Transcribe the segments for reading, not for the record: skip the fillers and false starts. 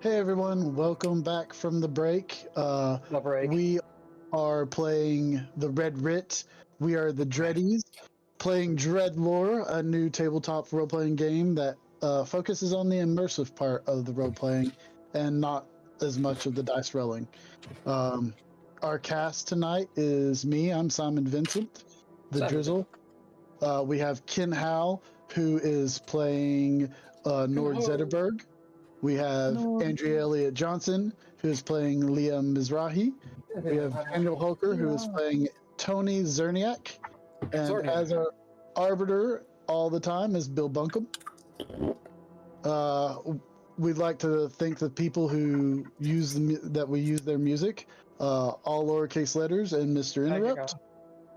Hey everyone, welcome back from the break. We are playing the Red Writ. We are the DREADIES, playing DreadLore, a new tabletop role-playing game that focuses on the immersive part of the role-playing and not as much of the dice rolling. Our cast tonight is me, I'm Simon Vincent, the Drizzle. We have Ken Howl, who is playing Nord Zetterberg. We have Andrea Elliott-Johnson, who is playing Leah Mizrahi. We have Daniel Holker, who is playing Tony Zerniak. And as our arbiter all the time is Bill Bunkum. We'd like to thank the people who use we use their music, all lowercase letters and Mr. Interrupt.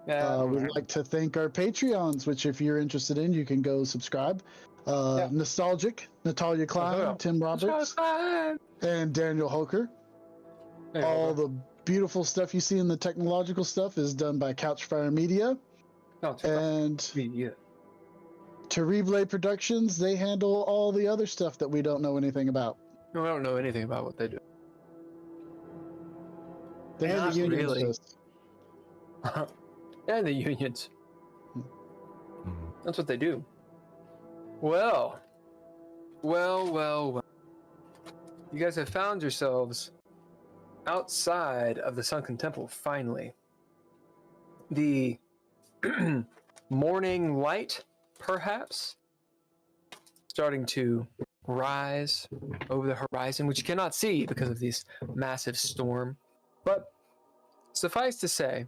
We'd like to thank our Patreons, which if you're interested in, you can go subscribe. Nostalgic, Natalia Cline, Tim Roberts, and Daniel Holker. All the beautiful stuff you see in the technological stuff is done by Couchfire Media. And Terrible Productions, they handle all the other stuff that we don't know anything about. No, I don't know anything about what they do. They have the unions. And the unions. That's what they do. Well. You guys have found yourselves outside of the Sunken Temple, finally. The morning light, perhaps, starting to rise over the horizon, which you cannot see because of this massive storm. But suffice to say,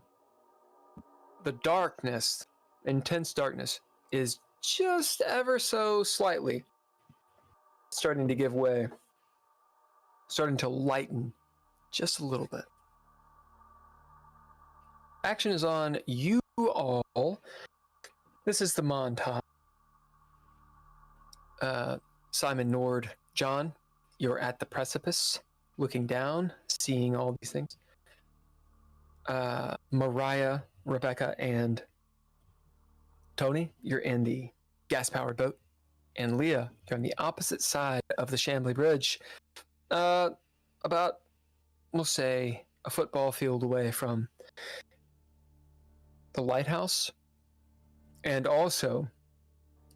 the darkness, intense darkness, is just ever so slightly starting to give way, starting to lighten just a little bit. Action is on you all. This is the montage. Simon, Nord, John, you're at the precipice, looking down, seeing all these things. Mariah, Rebecca, and Tony, you're in the gas-powered boat. And Leah, you're on the opposite side of the Chambly Bridge. About, we'll say, a football field away from the lighthouse. And also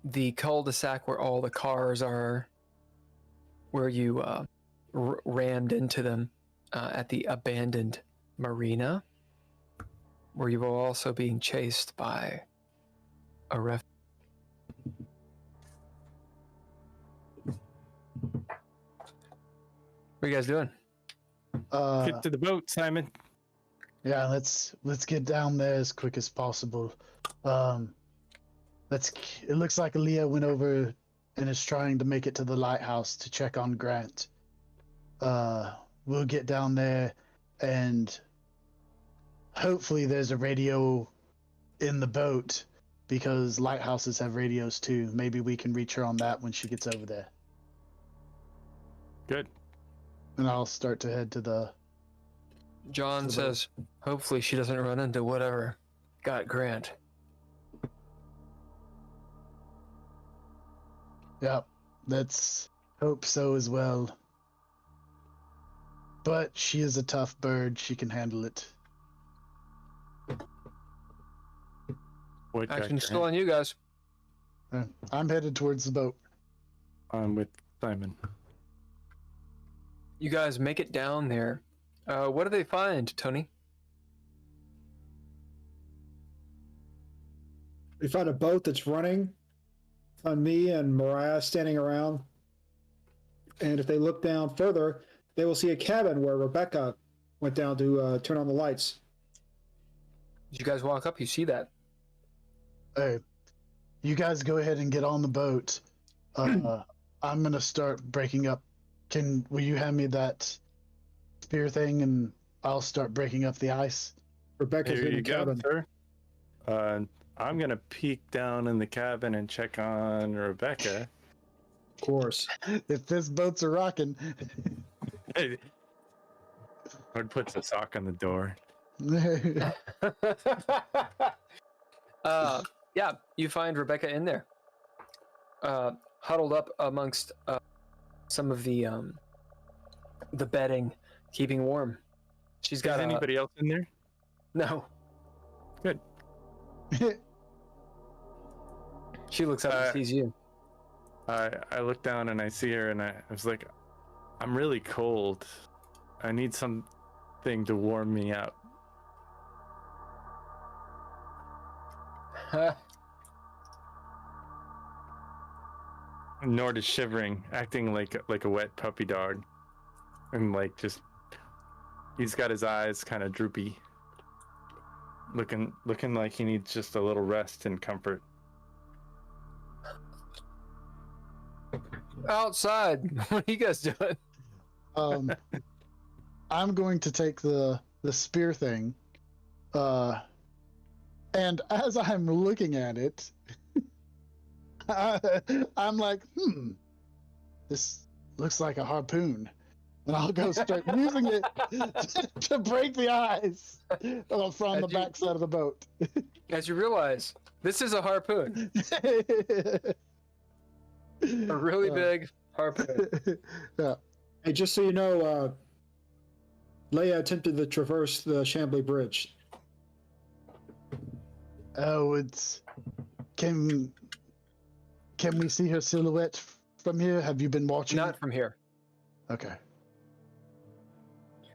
the cul-de-sac where all the cars are, where you rammed into them at the abandoned marina, where you were also being chased by a Revenant. What are you guys doing? Get to the boat, Simon. Yeah, let's get down there as quick as possible. It looks like Leah went over and is trying to make it to the lighthouse to check on Grant. We'll get down there and hopefully there's a radio in the boat because lighthouses have radios too. Maybe we can reach her on that when she gets over there. Good. And I'll start to head to the... John says, hopefully she doesn't run into whatever got Grant. Yep, let's hope so as well. But she is a tough bird. She can handle it. Action's still on you guys. I'm headed towards the boat. I'm with Simon. You guys make it down there. What do they find, Tony? We found a boat that's running. Found me and Mariah standing around. And if they look down further, they will see a cabin where Rebecca went down to turn on the lights. As you guys walk up, you see that. Hey, you guys go ahead and get on the boat. I'm gonna start breaking up. Will you hand me that spear thing and I'll start breaking up the ice? Rebecca's in the cabin. Sir. I'm gonna peek down in the cabin and check on Rebecca. Of course. If this boat's a rocking. Lord puts a sock on the door. Yeah, you find Rebecca in there, huddled up amongst some of the the bedding, keeping warm. She's got Is anybody else in there? No. Good. She looks up and sees you. I look down and I see her, and I was like, I'm really cold. I need something to warm me up. Nord is shivering, acting like a wet puppy dog, and like just he's got his eyes kind of droopy, looking like he needs just a little rest and comfort. Outside, what are you guys doing? I'm going to take the spear thing, and as I'm looking at it, I'm like, this looks like a harpoon, and I'll go start using it to break the ice from the backside of the boat. As you realize, this is a harpoon. A really big harpoon. Yeah. Hey, just so you know, Leah attempted to traverse the Chambly Bridge. Oh, Can we see her silhouette from here? Have you been watching? Not from here. Okay.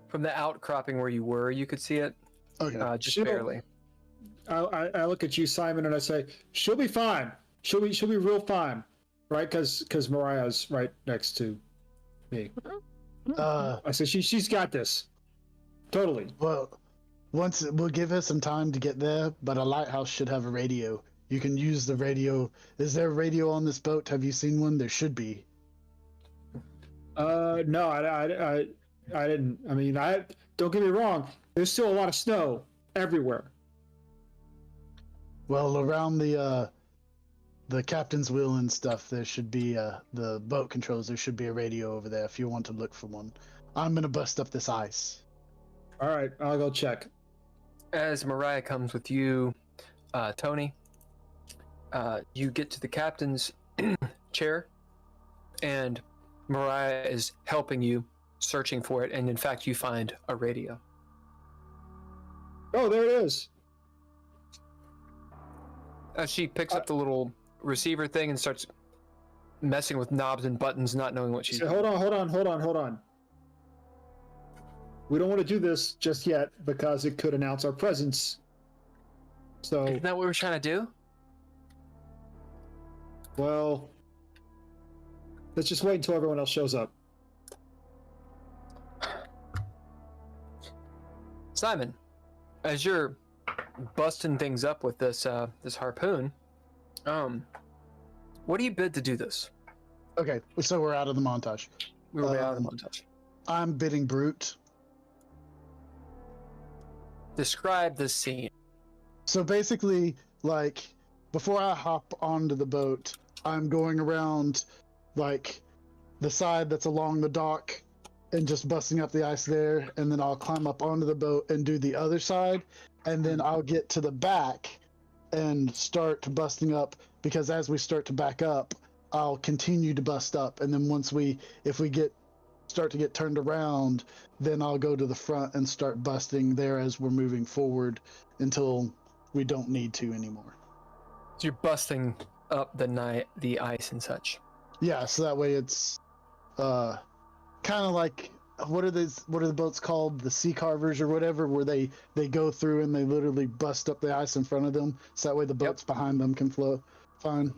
From the outcropping where you were, you could see it. Okay. Just barely. I look at you, Simon, and I say, she'll be fine. She'll be real fine, right? Because Mariah's right next to me. I said she's got this. Totally. Well, we'll give her some time to get there, but a lighthouse should have a radio. You can use the radio. Is there a radio on this boat? Have you seen one? There should be. No, I didn't. I mean, don't get me wrong. There's still a lot of snow everywhere. Well, around the captain's wheel and stuff, there should be the boat controls. There should be a radio over there if you want to look for one. I'm gonna bust up this ice. All right, I'll go check. As Mariah comes with you, Tony, you get to the captain's chair, and Mariah is helping you, searching for it, and in fact, you find a radio. Oh, there it is. She picks up the little receiver thing and starts messing with knobs and buttons, not knowing what she's doing. Hold on. We don't want to do this just yet because it could announce our presence. So, Isn't that what we're trying to do? well, let's just wait until everyone else shows up. Simon, as you're busting things up with this this harpoon, what do you bid to do this? Okay, so we're out of the montage. We will be out of the montage. I'm bidding brute. Describe this scene. So basically, like, before I hop onto the boat, I'm going around, like, the side that's along the dock and just busting up the ice there, and then I'll climb up onto the boat and do the other side, and then I'll get to the back and start busting up, because as we start to back up, I'll continue to bust up, and then if we start to get turned around, then I'll go to the front and start busting there as we're moving forward until we don't need to anymore. So you're busting up the ice and such. Yeah, so that way it's kind of like, what are the boats called? The sea carvers or whatever, where they go through and they literally bust up the ice in front of them, so that way the boats behind them can flow fine.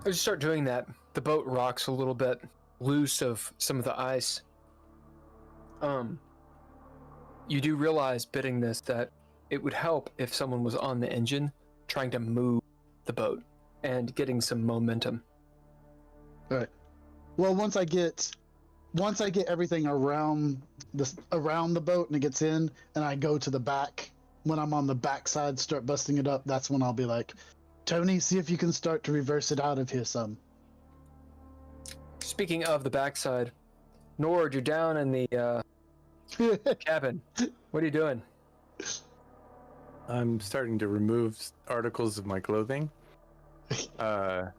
As you start doing that, the boat rocks a little bit, loose of some of the ice. You do realize, bidding this, that it would help if someone was on the engine trying to move the boat and getting some momentum. All right. Well, once I get everything around the boat and it gets in, and I go to the back, when I'm on the back side, start busting it up, that's when I'll be like, Tony, see if you can start to reverse it out of here some. Speaking of the backside, Nord, you're down in the cabin. What are you doing? I'm starting to remove articles of my clothing, and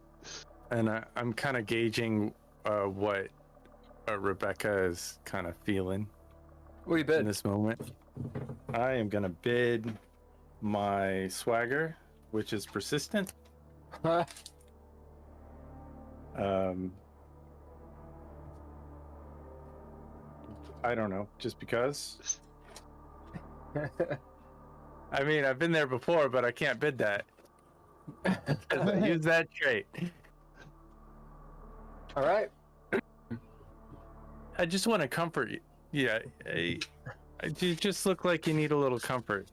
I'm kind of gauging what Rebecca is kind of feeling What do you in bid? this moment. I am gonna bid my swagger, which is persistent. I don't know, just because. I mean, I've been there before, but I can't bid that. I use that trait. All right. I just want to comfort you. Yeah, you just look like you need a little comfort.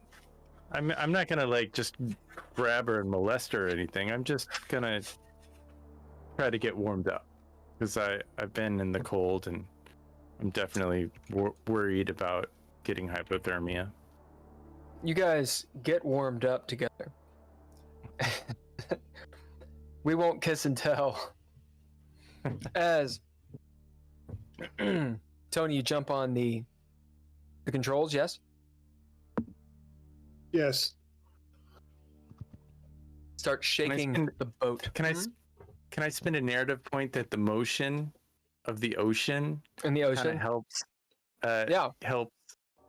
I'm not gonna like just grab her and molest her or anything. I'm just gonna try to get warmed up because I've been in the cold and I'm definitely worried about getting hypothermia. You guys get warmed up together. We won't kiss and tell. As Tony, you jump on the controls, yes? Yes. Start shaking the boat. Can I spend a narrative point that the motion of the ocean In the ocean? helps?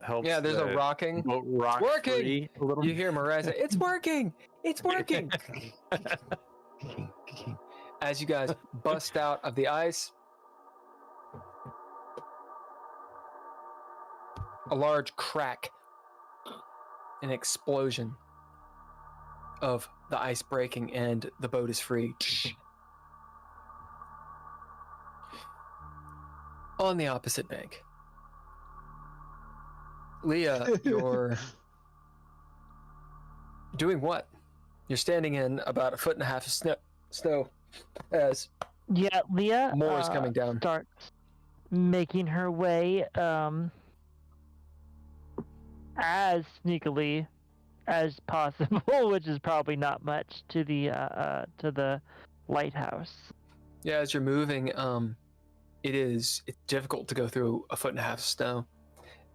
Helps. Yeah, there's a rocking. Boat rock It's working. free a little. You hear Mariah say, "It's working! It's working!" As you guys bust out of the ice, a large crack, an explosion of the ice breaking, and the boat is free. On the opposite bank. Leah, you're doing what? You're standing in about 1.5 feet of snow as Leah more is coming down. Starts making her way as sneakily as possible, which is probably not much, to the lighthouse. Yeah, as you're moving, it's difficult to go through 1.5 feet of snow,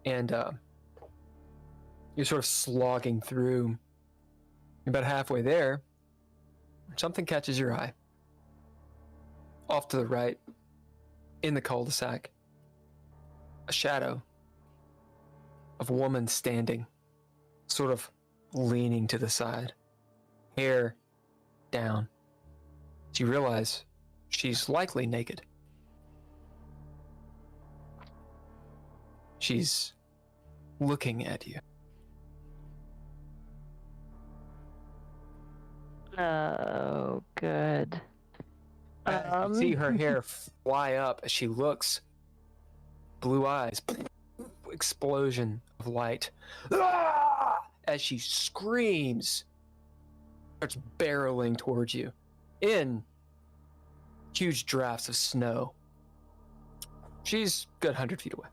and you're sort of slogging through. About halfway there, something catches your eye. Off to the right, in the cul-de-sac, a shadow of a woman standing, sort of leaning to the side, hair down. You realize she's likely naked. She's looking at you. Oh, good. You see her hair fly up as she looks. Blue eyes. Explosion of light. Ah! As she screams. Starts barreling towards you. In huge drafts of snow. She's a good 100 feet away.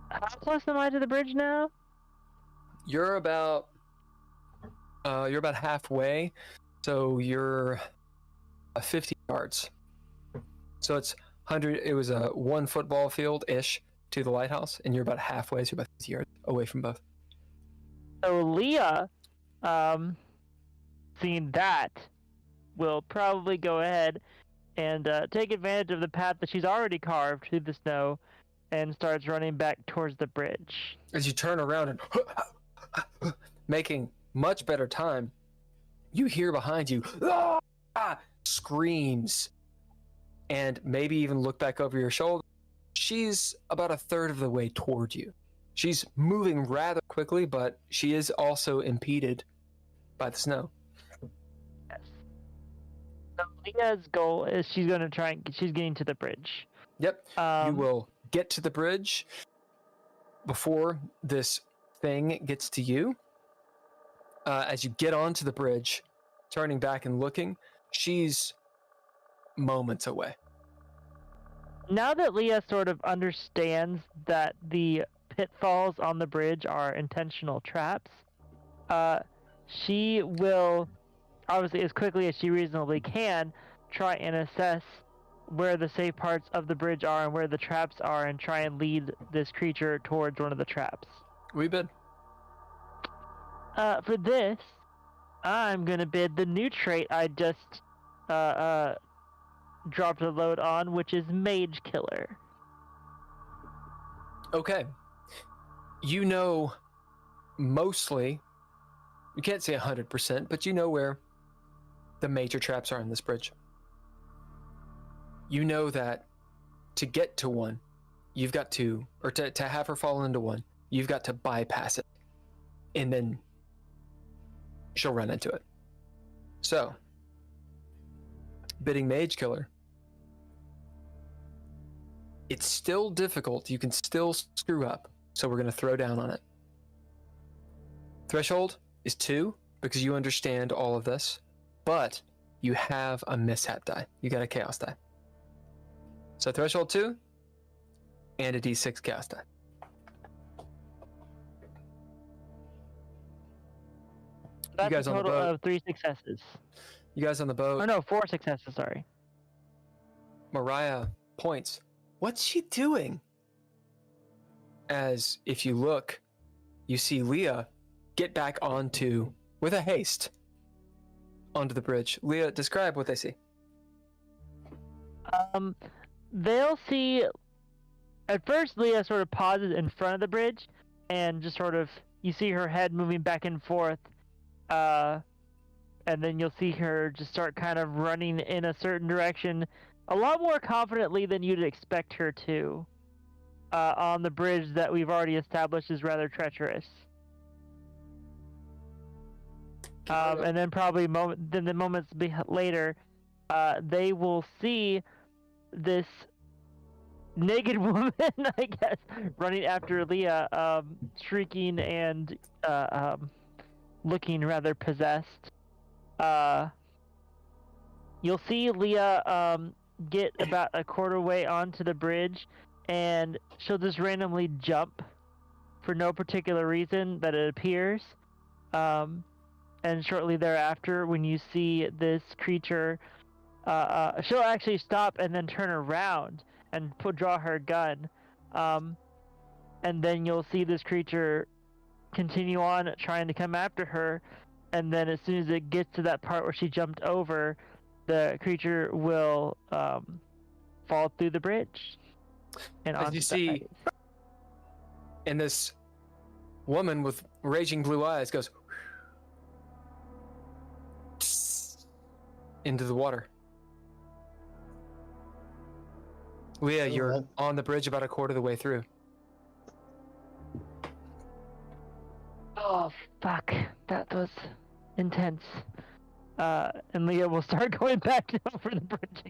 How close am I to the bridge now? You're about halfway, so you're 50 yards. So it's 100. It was a 1 football field ish to the lighthouse, and you're about halfway, so you're about 50 yards away from both. So Leah, seeing that, will probably go ahead and take advantage of the path that she's already carved through the snow, and starts running back towards the bridge. As you turn around and making much better time, you hear behind you screams, and maybe even look back over your shoulder. She's about 1/3 of the way toward you. She's moving rather quickly, but she is also impeded by the snow. Yes. So Leah's goal is she's getting to the bridge. Yep. You will get to the bridge before this thing gets to you. As you get onto the bridge, turning back and looking, she's moments away. Now that Leah sort of understands that the pitfalls on the bridge are intentional traps, she will, obviously as quickly as she reasonably can, try and assess where the safe parts of the bridge are and where the traps are, and try and lead this creature towards one of the traps. We bid. For this, I'm gonna bid the new trait I just dropped a load on, which is Mage Killer. Okay. You know mostly, you can't say 100%, but you know where the major traps are in this bridge. You know that to get to one, you've got to, or to have her fall into one, you've got to bypass it. And then she'll run into it. So, bidding Mage Killer. It's still difficult. You can still screw up. So we're going to throw down on it. Threshold is 2 because you understand all of this. But you have a mishap die. You got a chaos die. So threshold 2 and a d6 chaos die. That's you guys a on the total boat. of 3 successes. You guys on the boat. Oh no, 4 successes, sorry. Mariah points. What's she doing? As if you look, you see Leah get back onto, with a haste, onto the bridge. Leah, describe what they see. They'll see. At first, Leah sort of pauses in front of the bridge, and just sort of you see her head moving back and forth, and then you'll see her just start kind of running in a certain direction, a lot more confidently than you'd expect her to, on the bridge that we've already established is rather treacherous. And then probably the moments later, they will see this naked woman, I guess, running after Leah, shrieking and looking rather possessed. You'll see Leah get about a quarter way onto the bridge, and she'll just randomly jump for no particular reason that it appears. And shortly thereafter, when you see this creature, she'll actually stop and then turn around and draw her gun. And then you'll see this creature continue on trying to come after her. And then as soon as it gets to that part where she jumped over, the creature will fall through the bridge. And as you see, and this woman with raging blue eyes goes into the water. Leah, you're on the bridge about a quarter of the way through. Oh, fuck. That was intense. And Leah will start going back over the bridge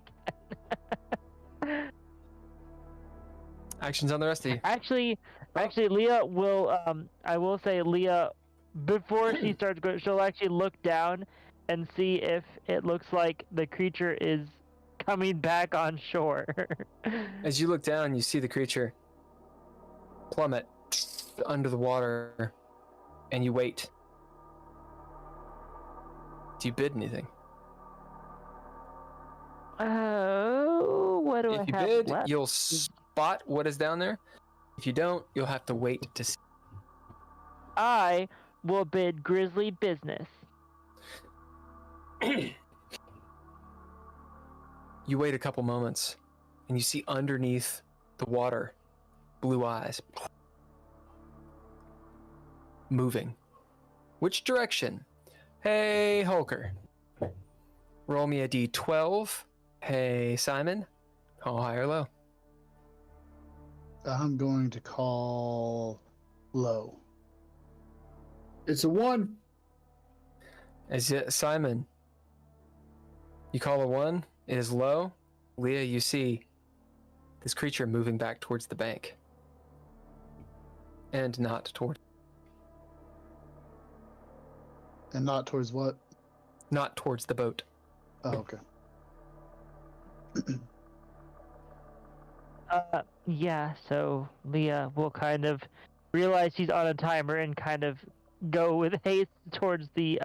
again. Actions on the rest of you. Actually, Leah will, I will say Leah, before she starts going, she'll actually look down and see if it looks like the creature is coming back on shore. As you look down, you see the creature plummet under the water, and you wait. Do you bid anything? Oh, what do I have If you bid, left? you'll spot what is down there. If you don't, you'll have to wait to see. I will bid Grizzly Business. You wait a couple moments, and you see underneath the water, blue eyes moving. Which direction? Hey, Hulker. Roll me a d12. Hey, Simon. Call high or low. I'm going to call low. It's a 1. As Simon, you call a 1. It is low. Leah, you see this creature moving back towards the bank. And not toward. And not towards what? Not towards the boat. Oh, okay. Yeah, so Leah will kind of realize she's on a timer and kind of go with haste towards the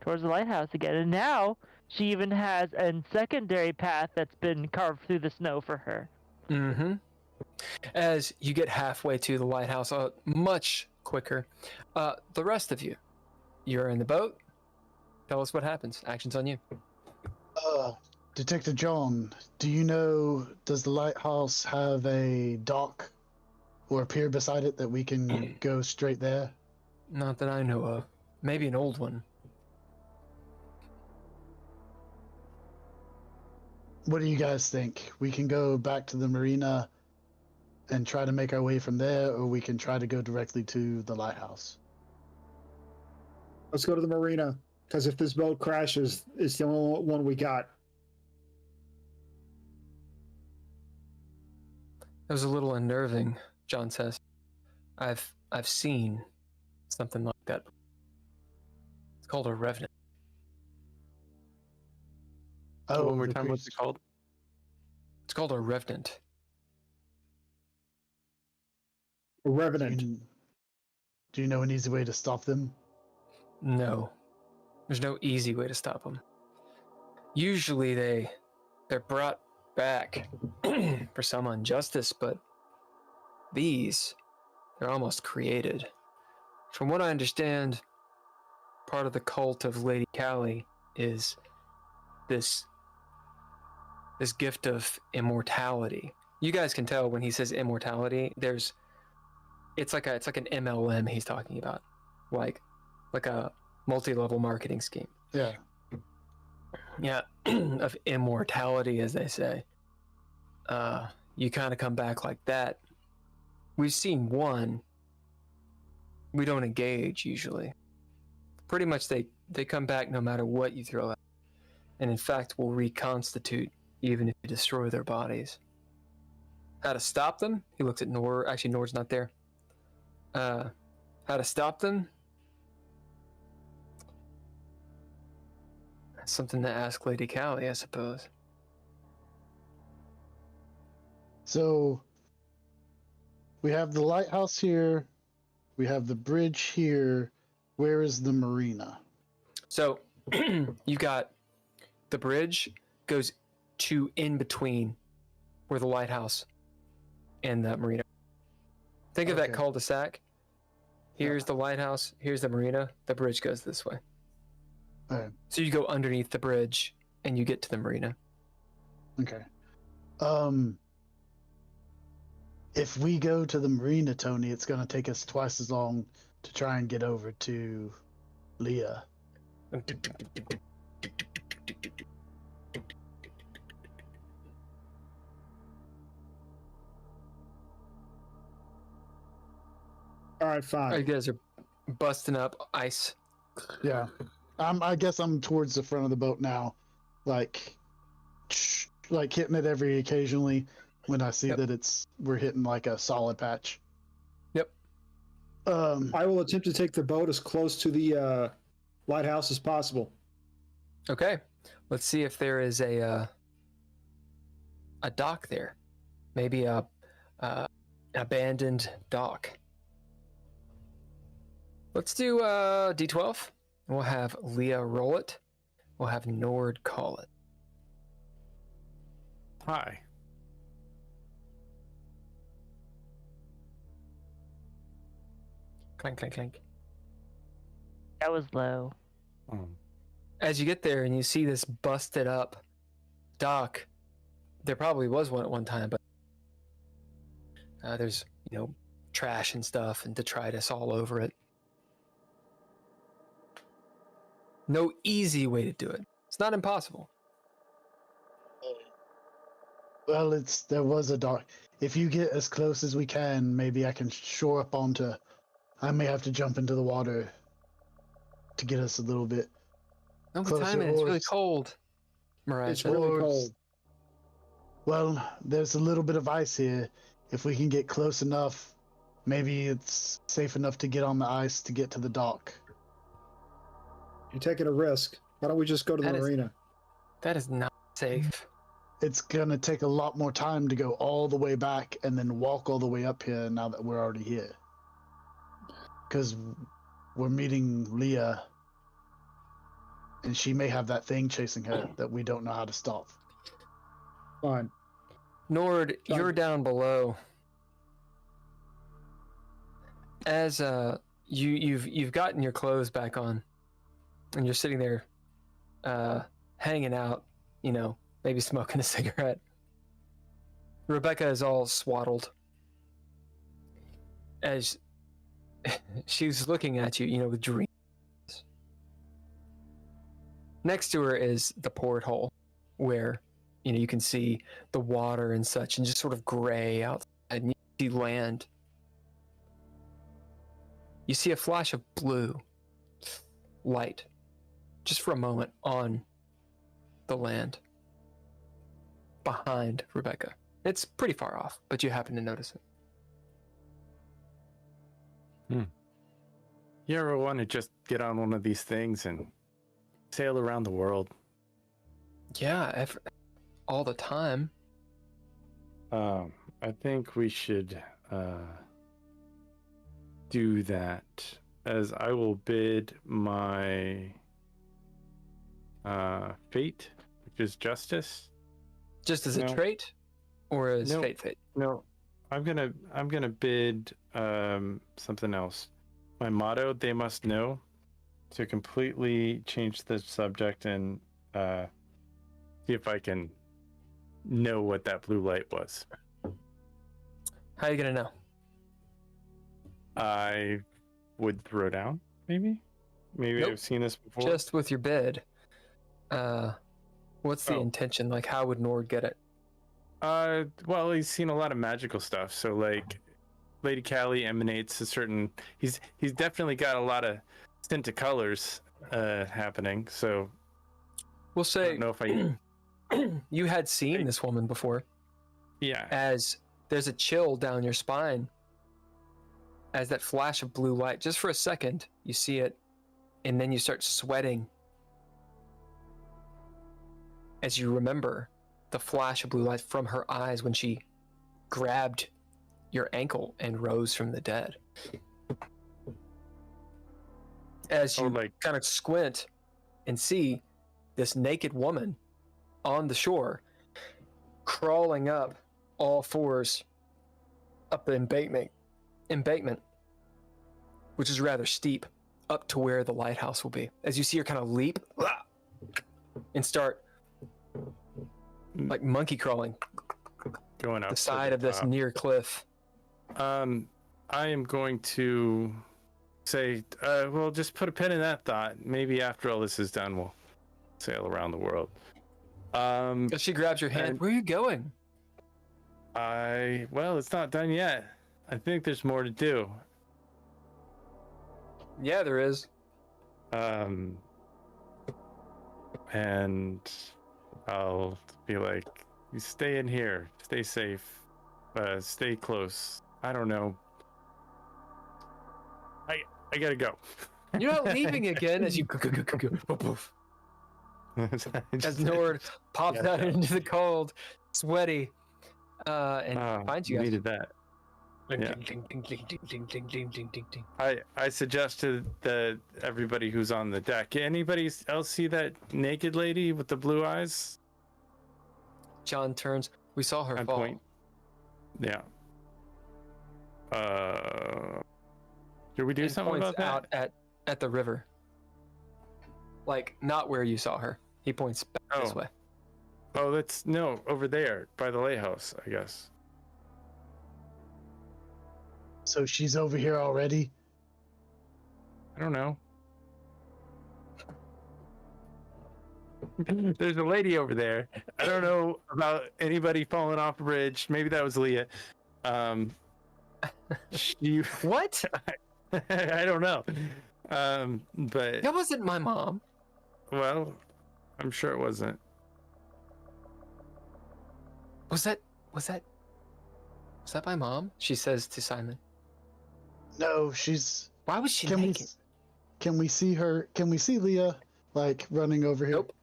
lighthouse again. And now she even has a secondary path that's been carved through the snow for her. Mm-hmm. As you get halfway to the lighthouse, much quicker. The rest of you, you're in the boat. Tell us what happens. Actions on you. Detective John, do you know, does the lighthouse have a dock or a pier beside it that we can go straight there? Not that I know of. Maybe an old one. What do you guys think? We can go back to the marina and try to make our way from there, or we can try to go directly to the lighthouse. Let's go to the marina, because if this boat crashes, it's the only one we got. It was a little unnerving, John says. I've seen something like that. It's called a Revenant. Oh, one more the time, what's it priest. called? It's called a Revenant. A Revenant. Do you know an easy way to stop them? No. There's no easy way to stop them. Usually they're brought back for some injustice, but they're almost created. From what I understand, part of the cult of Lady Callie is this gift of immortality. You guys can tell when he says immortality, it's like an MLM he's talking about. Like a multi-level marketing scheme. Yeah. Yeah, of immortality, as they say. You kind of come back like that. We've seen one. We don't engage usually. Pretty much they come back no matter what you throw at. And in fact will reconstitute even if you destroy their bodies. How to stop them? He looks at Nord. Actually, Nord's not there. How to stop them? Something to ask Lady Callie, I suppose. So we have the lighthouse here. We have the bridge here. Where is the marina? So you got the bridge goes to in between where the lighthouse and the marina. Think of that Okay. cul-de-sac. Here's the lighthouse. Here's the marina. The bridge goes this way. Okay. So you go underneath the bridge and you get to the marina. Okay. If we go to the marina, Tony, it's going to take us twice as long to try and get over to Leah. All right, fine. You guys are busting up ice. Yeah. I guess I'm towards the front of the boat now, like hitting it every occasionally when I see that we're hitting like a solid patch. Yep. I will attempt to take the boat as close to the lighthouse as possible. Okay. Let's see if there is a dock there. Maybe a abandoned dock. Let's do D12. We'll have Leah roll it. We'll have Nord call it. Hi. Clank, clank, clank. That was low. As you get there and you see this busted up dock, there probably was one at one time, but there's, trash and stuff and detritus all over it. No easy way to do it. It's not impossible. Well, there was a dock. If you get as close as we can, maybe I can shore up onto. I may have to jump into the water to get us a little bit. No closer, time, it's or really s- cold. Mariah It's said. really Or s- cold. Well, there's a little bit of ice here. If we can get close enough, maybe it's safe enough to get on the ice to get to the dock. You're taking a risk. Why don't we just go to the That is- marina? That is not safe. It's gonna take a lot more time to go all the way back and then walk all the way up here now that we're already here. Because we're meeting Leah, and she may have that thing chasing her that we don't know how to stop. Fine. Nord, you're down below. As you've gotten your clothes back on, and you're sitting there, hanging out maybe smoking a cigarette. Rebecca is all swaddled as she's looking at you, with dreams. Next to her is the porthole where, you can see the water and such and just sort of gray outside and you see land. You see a flash of blue light just for a moment on the land behind Rebecca. It's pretty far off, but you happen to notice it. You ever want to just get on one of these things and sail around the world? Yeah, all the time. I think we should do that, as I will bid my fate, which is justice. Just as a trait, or as fate? No, I'm gonna bid something else. My motto: they must know. To completely change the subject and see if I can know what that blue light was. How are you gonna know? I would throw down, maybe. Nope. I've seen this before. Just with your bid. What's the intention? Like, how would Nord get it? Well, he's seen a lot of magical stuff. So, like, Lady Callie emanates a certain. He's definitely got a lot of tint of colors happening. So, we'll say. I don't know if I. You had seen this woman before. Yeah. As there's a chill down your spine. As that flash of blue light, just for a second, you see it, and then you start sweating. As you remember the flash of blue light from her eyes when she grabbed your ankle and rose from the dead. As you kind of squint and see this naked woman on the shore, crawling up all fours up the embankment, which is rather steep, up to where the lighthouse will be. As you see her kind of leap and start like monkey crawling going up the side of this near cliff. I am going to say, well, just put a pin in that thought. Maybe after all this is done, we'll sail around the world. As she grabs your hand, where are you going? Well, it's not done yet. I think there's more to do. Yeah, there is. And I'll be like, you stay in here, stay safe, stay close. I don't know. I gotta go. You're not leaving again as you as Nord pops out into the cold, sweaty, and finds you guys. Needed that. Yeah. I suggest to everybody who's on the deck. Anybody else see that naked lady with the blue eyes? John turns. We saw her fall. Point. Yeah. Did we do something about that? Out at the river. Like, not where you saw her. He points back this way. Oh, that's over there by the lighthouse, I guess. So she's over here already? I don't know. There's a lady over there. I don't know about anybody falling off a bridge. Maybe that was Leah. What? I don't know. But that wasn't my mom. Well, I'm sure it wasn't. Was that my mom? She says to Simon. No, she's. Why was she naked? Can we see her? Can we see Leah like running over here? Nope.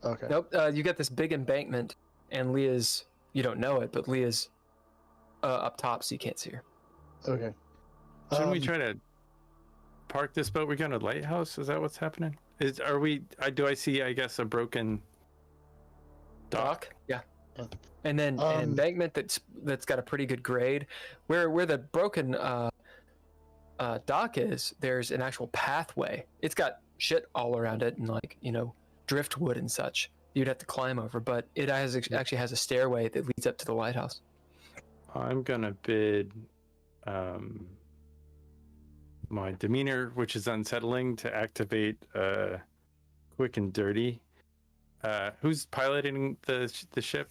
Okay. Nope. You got this big embankment, and Leah's. You don't know it, but Leah's up top, so you can't see her. Okay. Shouldn't we try to park this boat? We got a lighthouse. Is that what's happening? Are we? Do I see? I guess a broken dock. Yeah. And then an embankment that's got a pretty good grade. Where the broken dock is, there's an actual pathway. It's got shit all around it and driftwood and such. you'd have to climb over, but it actually has a stairway that leads up to the lighthouse. I'm gonna bid my demeanor, which is unsettling, to activate quick and dirty. Who's piloting the ship?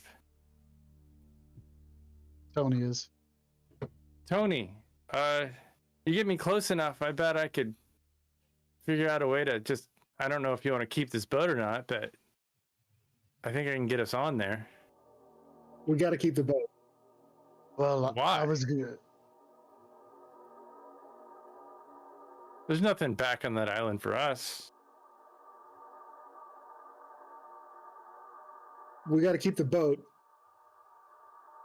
Tony is. Tony, you get me close enough, I bet I could figure out a way to just, I don't know if you want to keep this boat or not, but I think I can get us on there. We got to keep the boat. Well, Why? I was good. There's nothing back on that island for us. We got to keep the boat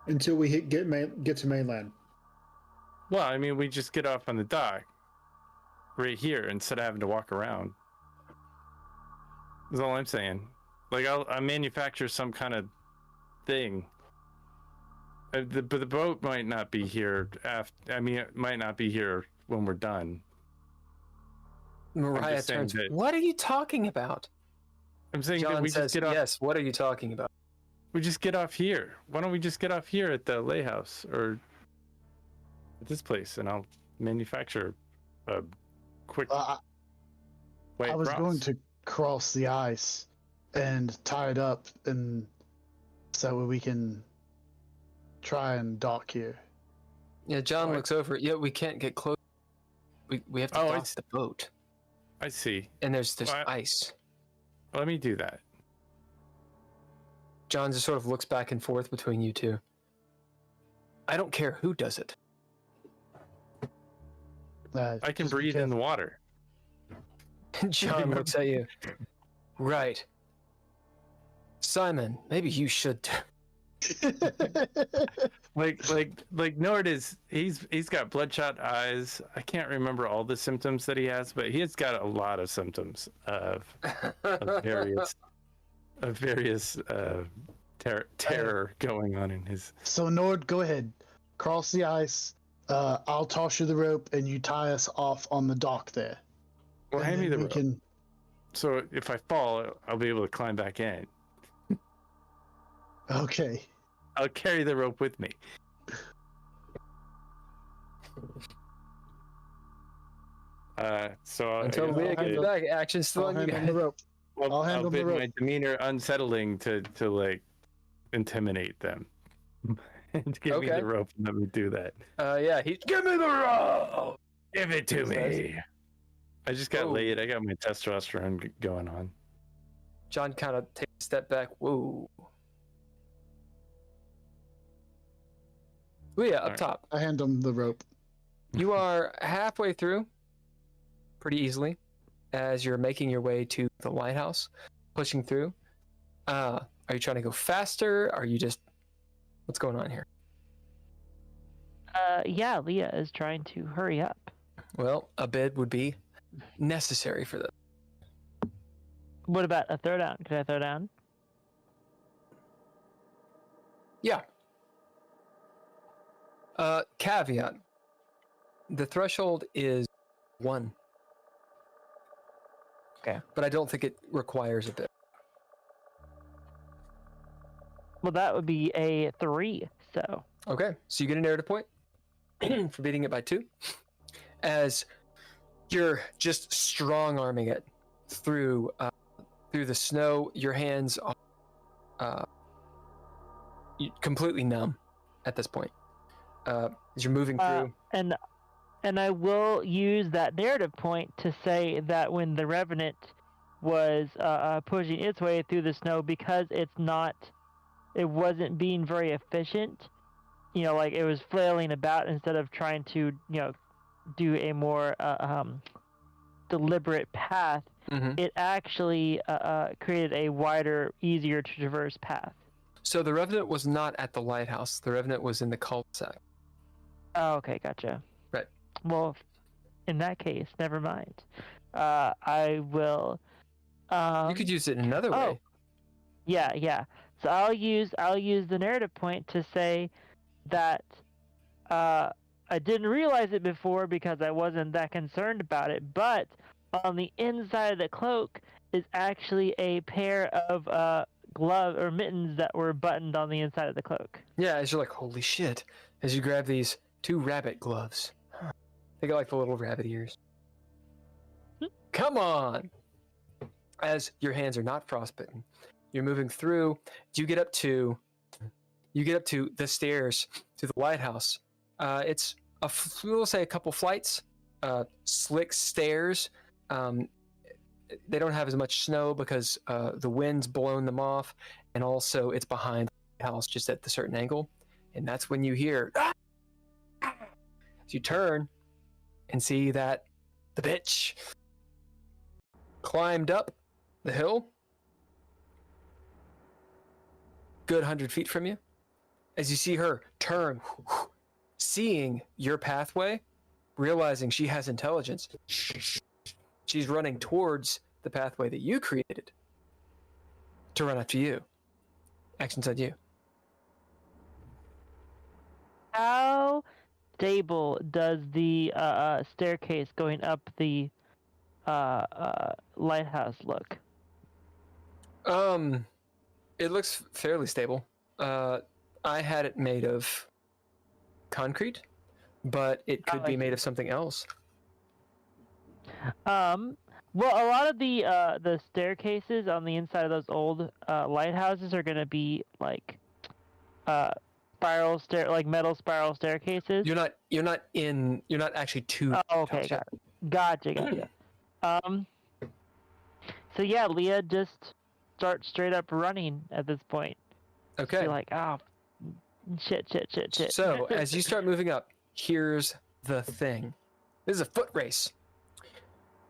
until we get to mainland. Well, I mean, we just get off on the dock right here instead of having to walk around. That's all I'm saying. Like, I'll manufacture some kind of thing. But the boat might not be here it might not be here when we're done. Mariah turns. What are you talking about? I'm saying John that we says, just get off. yes, what are you talking about? We just get off here. Why don't we just get off here at the lay house or at this place, and I'll manufacture a quick. I was going to cross the ice and tie it up, and so we can try and dock here. Yeah, John looks over. Yeah, we can't get close. We have to dock the boat. I see. And there's ice. Let me do that. John just sort of looks back and forth between you two. I don't care who does it. I can breathe in the water. John looks at you. Right. Simon, maybe you should. like Nord is he's got bloodshot eyes. I can't remember all the symptoms that he has, but he has got a lot of symptoms of various terror going on in his. So Nord, go ahead, cross the ice. I'll toss you the rope, and you tie us off on the dock there. Well, hand me the rope. So if I fall, I'll be able to climb back in. Okay. I'll carry the rope with me. So until Leah gets back, action's still on you guys. The rope. I'll bid my demeanor unsettling to like intimidate them. And give me the rope and let me do that. Yeah, give me the rope. Give it to me. I just got laid. I got my testosterone going on. John kind of takes a step back. Whoa. Leah, up top. I hand him the rope. You are halfway through, pretty easily, as you're making your way to the lighthouse, pushing through. Are you trying to go faster? Are you just... What's going on here? Yeah, Leah is trying to hurry up. Well, a bid would be necessary for this. What about a throw down? Can I throw down? Yeah. Caveat. The threshold is 1. Okay. But I don't think it requires a bid. Well, that would be a 3, so... Okay, so you get a narrative point for beating it by 2. As you're just strong-arming it through the snow, your hands are completely numb at this point. As you're moving through. And I will use that narrative point to say that when the Revenant was pushing its way through the snow, because it wasn't being very efficient, like it was flailing about instead of trying to, do a more deliberate path, it actually created a wider, easier to traverse path. So the Revenant was not at the lighthouse. The Revenant was in the cul-de-sac. Oh, okay, gotcha. Right. Well, in that case, never mind. I will. You could use it another way. Yeah. So I'll use the narrative point to say that I didn't realize it before because I wasn't that concerned about it, but on the inside of the cloak is actually a pair of glove or mittens that were buttoned on the inside of the cloak. Yeah, as you're like, holy shit, as you grab these 2 rabbit gloves. They got like the little rabbit ears. Come on! As your hands are not frostbitten, you're moving through. You get up to the stairs to the lighthouse. It's we'll say a couple flights, slick stairs. They don't have as much snow because the wind's blown them off, and also it's behind the house just at the certain angle. And that's when you hear, "Ah!" As you turn and see that the bitch climbed up the hill, good 100 feet from you. As you see her turn, seeing your pathway, realizing she has intelligence, she's running towards the pathway that you created to run after you. Action's on you. How stable does the staircase going up the lighthouse look? It looks fairly stable. I had it made of concrete, but it could be made of something else. Well, a lot of the staircases on the inside of those old lighthouses are going to be like metal spiral staircases. You're not actually too. Oh, okay, gotcha. So yeah, Leah just starts straight up running at this point. Okay. You're like, oh, shit. So as you start moving up, here's the thing. This is a foot race.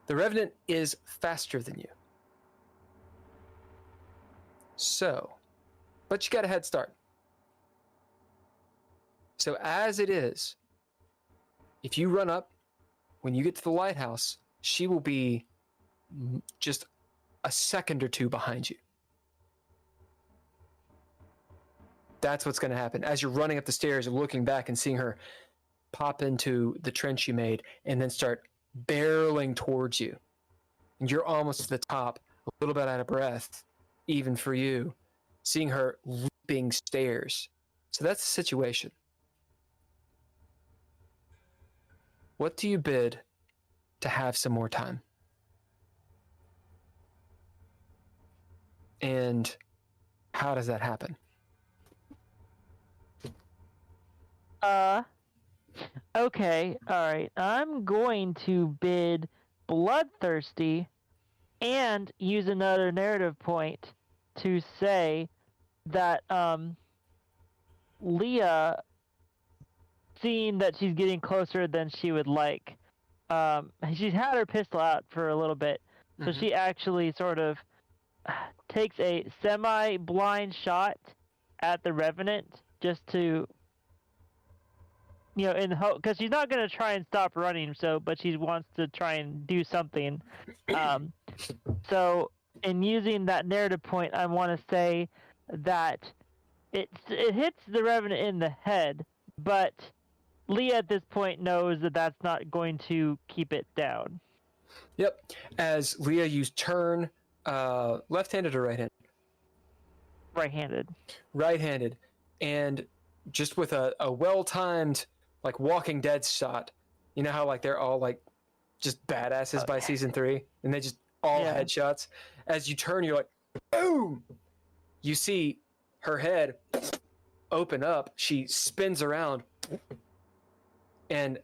The Revenant is faster than you. So, but you got a head start. So as it is, if you run up, when you get to the lighthouse, she will be just a second or two behind you. That's what's going to happen. As you're running up the stairs, you're looking back and seeing her pop into the trench you made and then start barreling towards you. And you're almost to the top, a little bit out of breath, even for you, seeing her leaping stairs. So that's the situation. What do you bid to have some more time? And how does that happen? Okay, alright. I'm going to bid bloodthirsty and use another narrative point to say that, Leah, seeing that she's getting closer than she would like, she's had her pistol out for a little bit, so she actually sort of takes a semi-blind shot at the Revenant just to, in the hope, because she's not going to try and stop running, but she wants to try and do something. So in using that narrative point, I want to say that it hits the Revenant in the head, but Leah at this point knows that that's not going to keep it down. Yep. As Leah, you turn left-handed or right-handed? Right-handed. Right-handed. And just with a well-timed, like, Walking Dead shot, you know how, like, they're all, like, just badasses by season 3? And they just all headshots? As you turn, you're like, boom! You see her head open up. She spins around and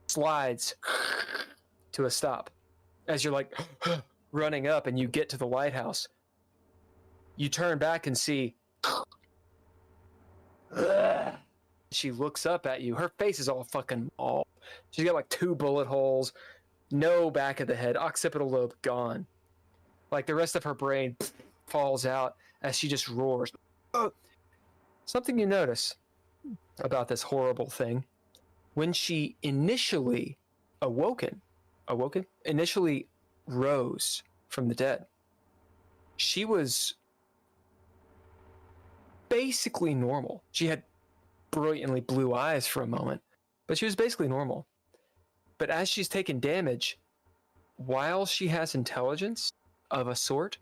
slides to a stop. As you're like running up and you get to the lighthouse, you turn back and see she looks up at you. Her face is all fucking mauled. She's got like 2 bullet holes, no back of the head, occipital lobe gone. Like the rest of her brain falls out as she just roars. Something you notice about this horrible thing, when she initially initially rose from the dead, she was basically normal. She had brilliantly blue eyes for a moment, but she was basically normal. But as she's taken damage, while she has intelligence of a sort,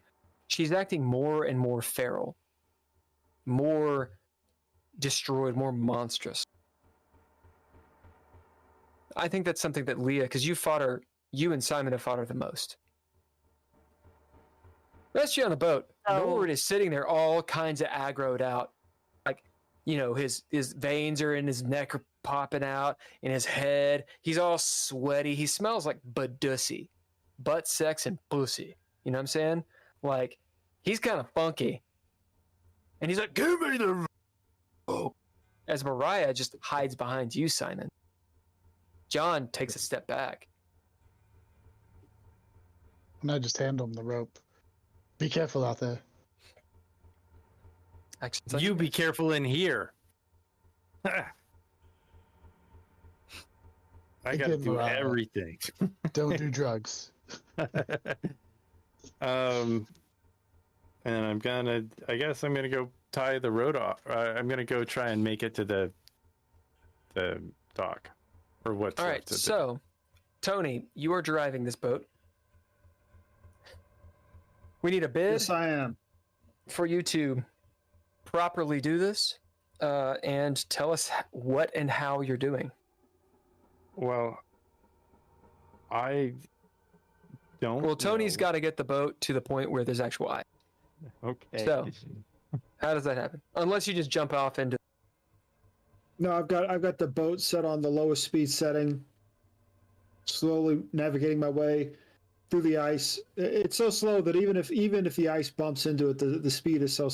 she's acting more and more feral. more destroyed, more monstrous. I think that's something that Leah, because you and Simon have fought her the most. Rest you on the boat. Nord is sitting there all kinds of aggroed out. Like, his veins are in his neck are popping out, in his head. He's all sweaty. He smells like badussy. Butt, sex, and pussy. You know what I'm saying? Like, he's kind of funky. And he's like, give me the rope. As Mariah just hides behind you, Simon. John takes a step back. And I just hand him the rope. Be careful out there. You be careful in here. I gotta do everything. Don't do drugs. And I guess I'm gonna go tie the road off. I'm gonna go try and make it to the dock, or what's all right. So, Tony, you are driving this boat. We need a bid. Yes, I am. For you to properly do this, and tell us what and how you're doing. Well, I don't. Well, Tony's got to get the boat to the point where there's actual ice. Okay. So, how does that happen? Unless you just jump off into. No, I've got the boat set on the lowest speed setting. Slowly navigating my way through the ice. It's so slow that even if the ice bumps into it, the speed is so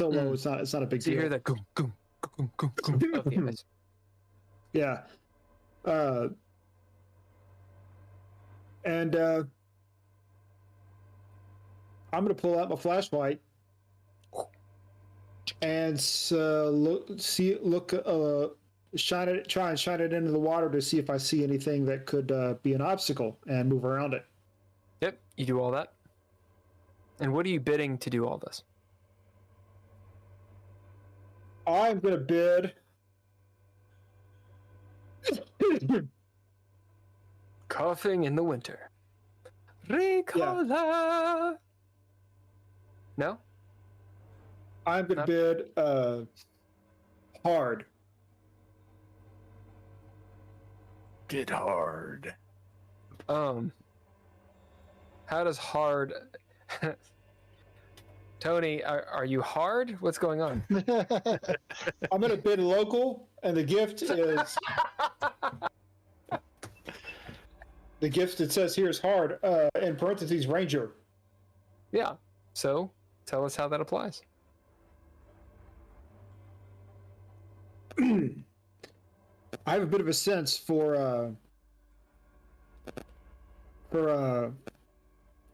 low. It's not a big deal. You hear that goom goom goom goom goom of the ice. Yeah. And I'm gonna pull out my flashlight and shine it into the water to see if I see anything that could be an obstacle and move around it. Yep, you do all that. And what are you bidding to do all this? I'm gonna bid. Coughing in the winter. Ricola. No? I'm gonna bid hard. Get hard. How does hard? Tony, are you hard? What's going on? I'm gonna bid local, and the gift is the gift it says here is hard. In parentheses, Ranger. Yeah. So tell us how that applies. I have a bit of a sense for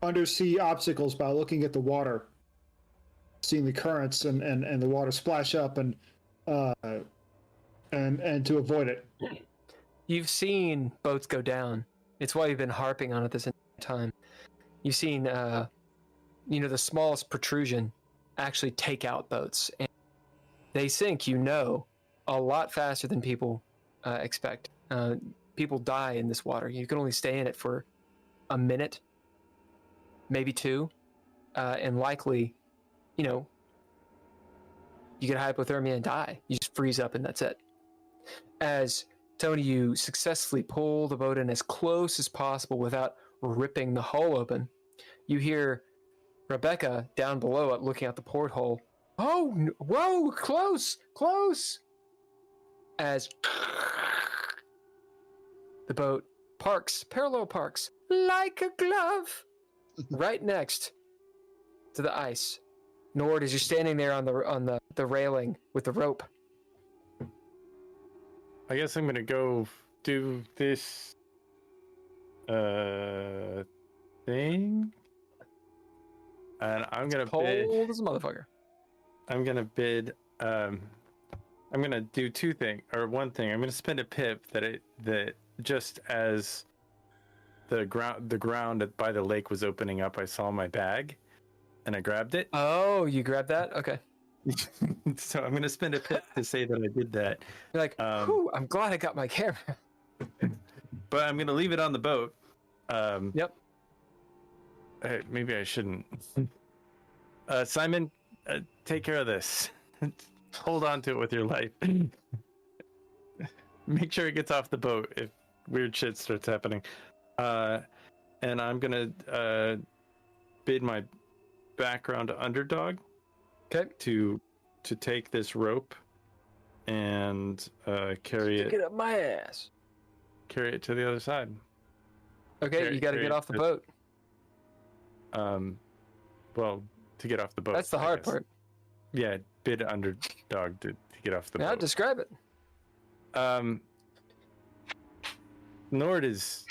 undersea obstacles by looking at the water, seeing the currents and the water splash up and to avoid it. You've seen boats go down. It's why you've been harping on it this entire time. You've seen, the smallest protrusion actually take out boats, and they sink. A lot faster than people expect. People die in this water. You can only stay in it for a minute, maybe two, and likely, you get hypothermia and die. You just freeze up and that's it. As Tony, you successfully pull the boat in as close as possible without ripping the hull open. You hear Rebecca down below it looking out the porthole. Oh, whoa, close. As the boat parallel parks like a glove right next to the ice. Nord, as you're standing there on the railing with the rope. I guess I'm gonna go do this thing, and I'm gonna bid. Cold as a motherfucker. I'm gonna bid. I'm gonna do two things, or one thing. I'm gonna spend a pip that just as the ground by the lake was opening up, I saw my bag, and I grabbed it. Oh, you grabbed that? Okay. So I'm gonna spend a pip to say that I did that. You're like, whew, I'm glad I got my camera. But I'm gonna leave it on the boat. Yep. Maybe I shouldn't. Simon, take care of this. Hold on to it with your life. Make sure it gets off the boat if weird shit starts happening. And I'm gonna bid my background underdog. Okay. To take this rope and carry it. Get up my ass. Carry it to the other side. Okay, you got to get off the boat. Well, to get off the boat. That's the hard part. Yeah, bid underdog to get off the boat. Now describe it. Nord is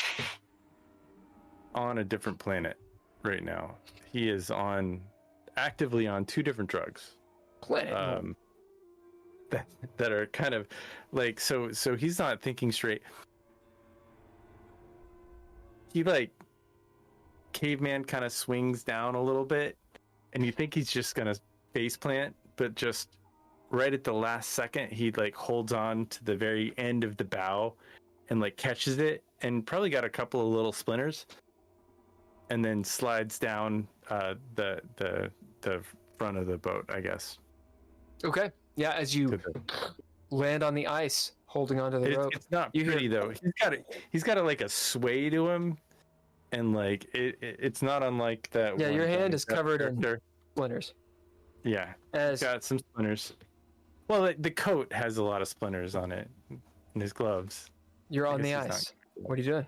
on a different planet right now. He is actively on 2 different drugs. Planet. That are kind of like so he's not thinking straight. He like caveman kind of swings down a little bit and you think he's just gonna face plant, but just right at the last second he like holds on to the very end of the bow and like catches it and probably got a couple of little splinters and then slides down the front of the boat, I guess. Okay. Yeah, as you land on the ice, holding onto the rope. It's not pretty though. He's got like a sway to him, and like it's not unlike that. Yeah, your hand is covered in splinters. Yeah, he's got some splinters. Well, the coat has a lot of splinters on it, and his gloves. You're on the ice. What are you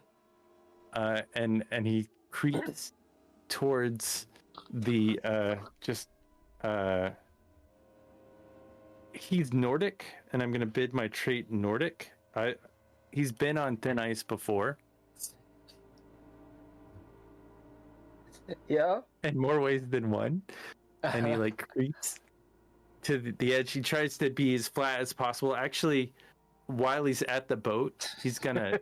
doing? And he creeps towards the he's Nordic, and I'm gonna bid my trait Nordic. He's been on thin ice before. Yeah. In more ways than one. And he like creeps to the edge. He tries to be as flat as possible. Actually, while he's at the boat, he's gonna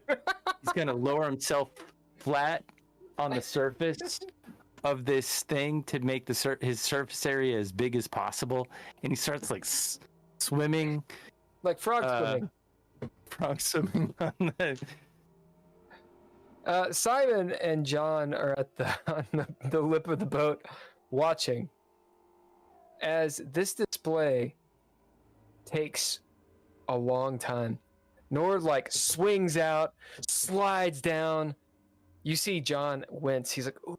lower himself flat on the surface of this thing to make his surface area as big as possible. And he starts like swimming, like frog swimming. Frog swimming on the. Simon and John are at the lip of the boat, watching as this display takes a long time. Nord like swings out, slides down. You see John wince. He's like, ooh.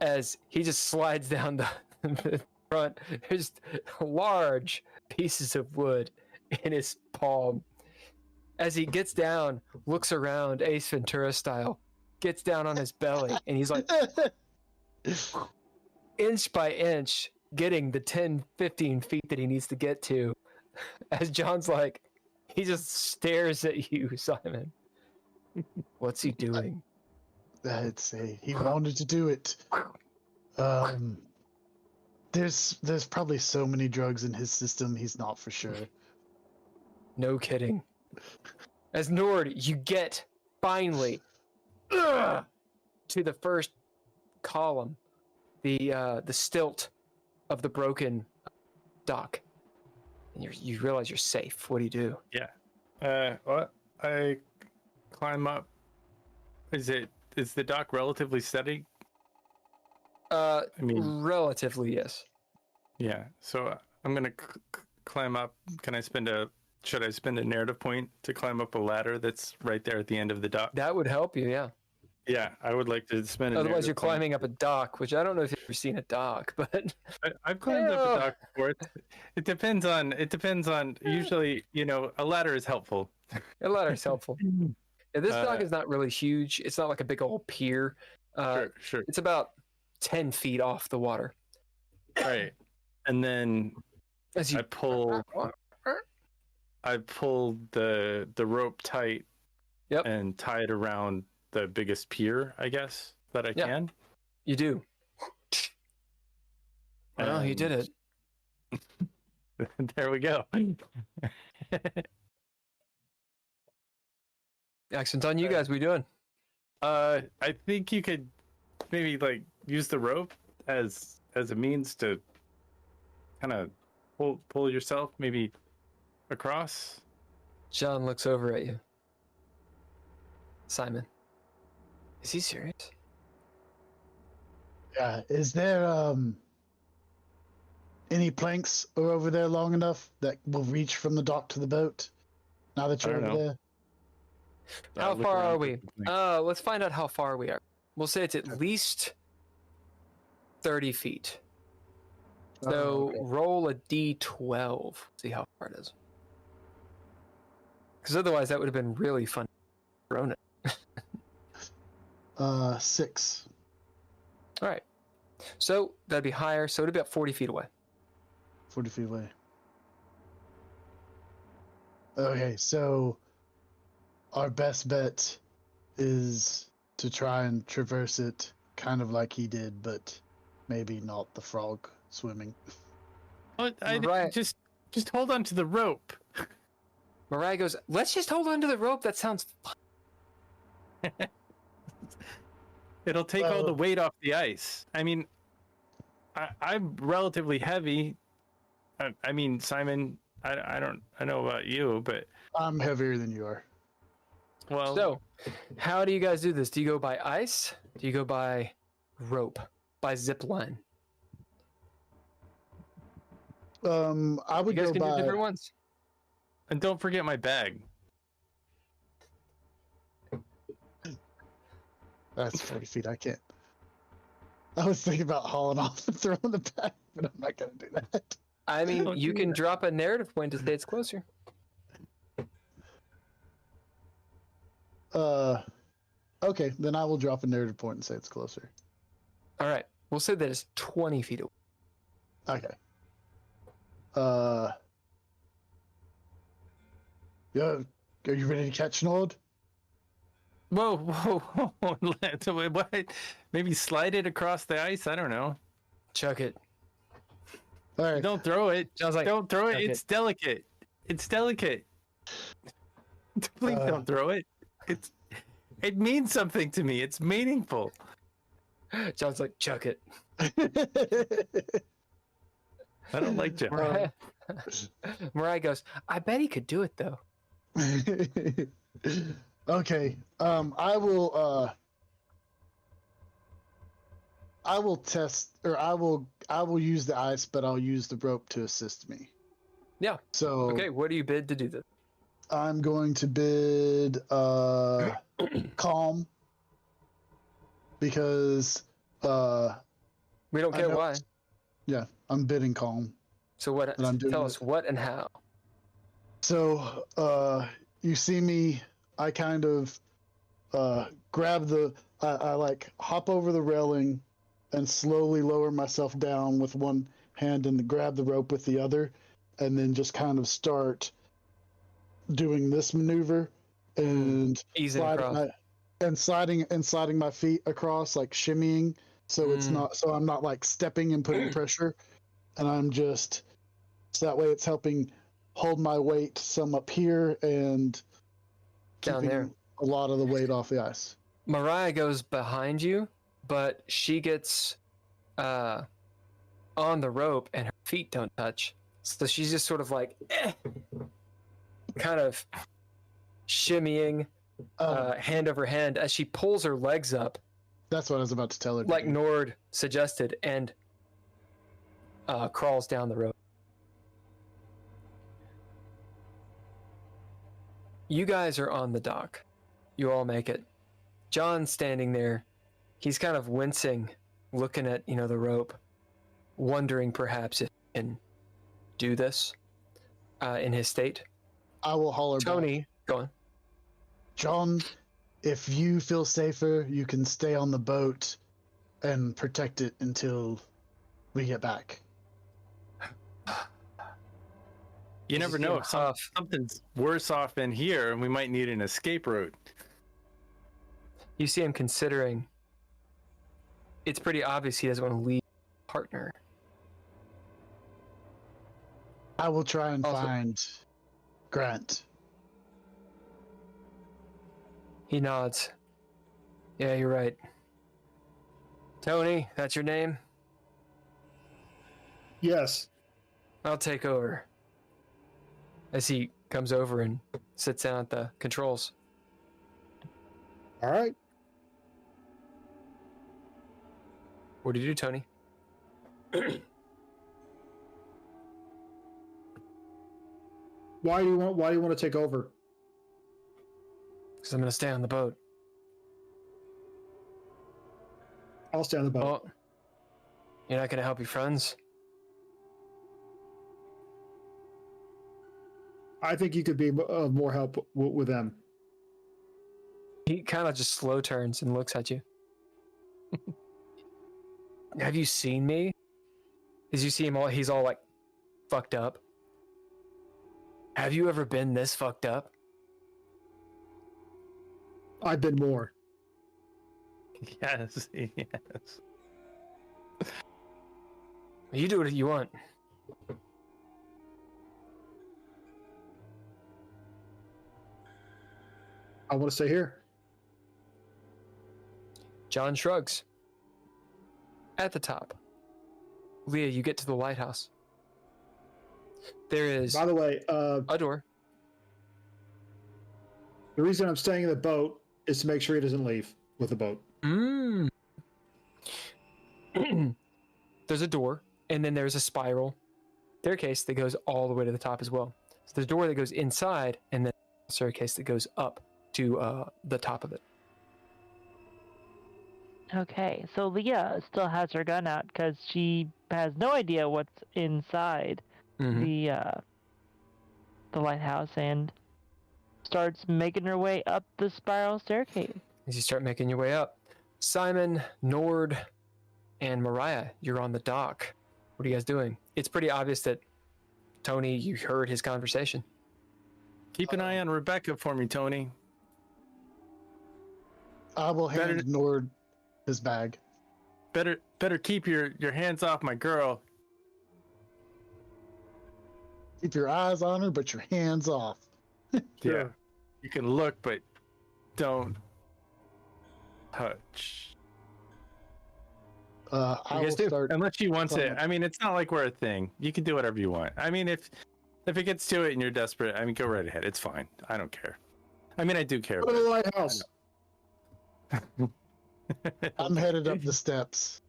As he just slides down the front. There's large pieces of wood in his palm. As he gets down, looks around Ace Ventura style, gets down on his belly, and he's like, inch by inch, getting the 10, 15 feet that he needs to get to. As John's like, he just stares at you, Simon. What's he doing? I'd say he wanted to do it. There's probably so many drugs in his system, he's not for sure. No kidding. As Nord, you get finally to the first column, the stilt of the broken dock, and you realize you're safe. What do you do? Yeah. What? I climb up. Is the dock relatively steady? I mean, relatively, yes. Yeah. So I'm gonna climb up. Should I spend a narrative point to climb up a ladder that's right there at the end of the dock? That would help you, yeah. Yeah, I would like to spend. Otherwise, you're climbing up a dock, which I don't know if you've ever seen a dock, but I've climbed up a dock before. It depends on. Usually, a ladder is helpful. A ladder is helpful. Yeah, this dock is not really huge. It's not like a big old pier. Sure. It's about 10 feet off the water. Right, and then as you I pull the rope tight. Yep. And tie it around the biggest pier, I guess, that I can. You do. Well, you did it. There we go. Accent on you guys. What are you doing? I think you could maybe like use the rope as a means to kind of pull yourself maybe across. John looks over at you. Simon, is he serious? Yeah. Is there any planks are over there long enough that will reach from the dock to the boat? Now that you're I don't over know. there? How Look far around are for we? something. Let's find out how far we are. We'll say it's at least 30 feet. So okay. roll a d12. See how far it is. Because otherwise that would have been really fun. Thrown it. 6. All right. So that'd be higher. So it'd be about 40 feet away. 40 feet away. Okay, so our best bet is to try and traverse it kind of like he did, but maybe not the frog swimming. What? Right. Just hold on to the rope. Mariah goes, let's just hold on to the rope. That sounds fun. It'll take all the weight off the ice. I mean, I'm relatively heavy. I mean, Simon, I know about you, but I'm heavier than you are. well, So, how do you guys do this? Do you go by ice? Do you go by rope? By zip line? I would You guys go can do by. different ones. and don't forget my bag. That's 40 feet. I can't. I was thinking about hauling off and throwing the back, but I'm not going to do that. I mean, Don't you do can that. drop a narrative point to say it's closer. Okay, then I will drop a narrative point and say it's closer. All right. We'll say that it's 20 feet away. Okay. Yeah, are you ready to catch Nord? Whoa, what? Maybe slide it across the ice. I don't know. Chuck it. All right. Don't throw it. Sounds like Don't throw it. chuck It's delicate. It's delicate. Please don't throw it. It means something to me. It's meaningful. Sounds like chuck it. I don't like Jeff. Mariah goes, I bet he could do it though. Okay. I will test, or I will use the ice, but I'll use the rope to assist me. Yeah. So Okay, what do you bid to do this? I'm going to bid calm, because We don't I care know- why. yeah, I'm bidding calm. So what? And I'm doing Tell it. us what and how. So you see me, I kind of grab I like hop over the railing and slowly lower myself down with one hand and grab the rope with the other, and then just kind of start doing this maneuver and Easing across. sliding my feet across, like shimmying, so it's not, so I'm not like stepping and putting pressure, and I'm just, so that way it's helping hold my weight some up here and Down keeping there. a lot of the weight off the ice. Mariah goes behind you, but she gets on the rope and her feet don't touch. So she's just sort of like, kind of shimmying hand over hand as she pulls her legs up, That's what I was about to tell her. like Nord suggested, and crawls down the rope. You guys are on the dock. You all make it. John's standing there. He's kind of wincing, looking at, the rope, wondering perhaps if he can do this in his state. I will holler back. Tony, go on. John, if you feel safer, you can stay on the boat and protect it until we get back. You never know if something's worse off in here, and we might need an escape route. You see him considering. It's pretty obvious he doesn't want to leave his partner. I will try and Also- find Grant. He nods. Yeah, you're right. Tony, that's your name? Yes. I'll take over. As he comes over and sits down at the controls. All right. What do you do, Tony? Why do you want to take over? Because I'm going to stay on the boat. I'll stay on the boat. Well, you're not going to help your friends? I think you could be of more help with them. He kind of just slow turns and looks at you. Have you seen me? As you see him all, he's all like fucked up. Have you ever been this fucked up? I've been more. Yes, yes. You do what you want. I want to stay here. John shrugs. At the top, Leah, you get to the lighthouse. There is, By the way, a door. the reason I'm staying in the boat is to make sure he doesn't leave with the boat. There's a door, and then there's a spiral staircase that goes all the way to the top as well. So there's a door that goes inside, and then a staircase that goes up to the top of it. Okay, so Leah still has her gun out because she has no idea what's inside the lighthouse, and starts making her way up the spiral staircase. As you start making your way up, Simon, Nord, and Mariah, you're on the dock. What are you guys doing? It's pretty obvious that Tony, you heard his conversation. Keep an eye on Rebecca for me, Tony. I will hand Nord his bag. Better keep your hands off my girl. Keep your eyes on her, but your hands off. Yeah. You can look, but don't touch. I will start. Unless she wants it. I mean, it's not like we're a thing. You can do whatever you want. I mean, if it gets to it and you're desperate, I mean, go right ahead. It's fine. I don't care. I mean, I do care. Go to the lighthouse. I'm headed up the steps.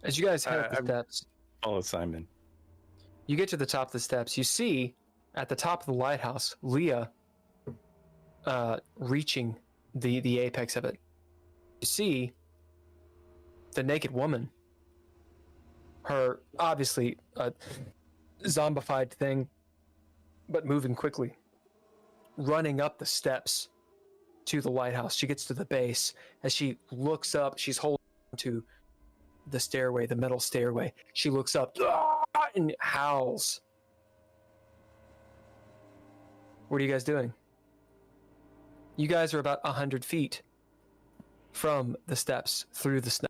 As you guys head up the steps, Follow Simon. you get to the top of the steps. You see at the top of the lighthouse, Leah reaching the apex of it. You see the naked woman. Her, obviously, a zombified thing, but moving quickly. Running up the steps to the lighthouse. She gets to the base. As she looks up, she's holding to the stairway, the metal stairway. She looks up and howls. What are you guys doing? You guys are about 100 feet from the steps through the snow.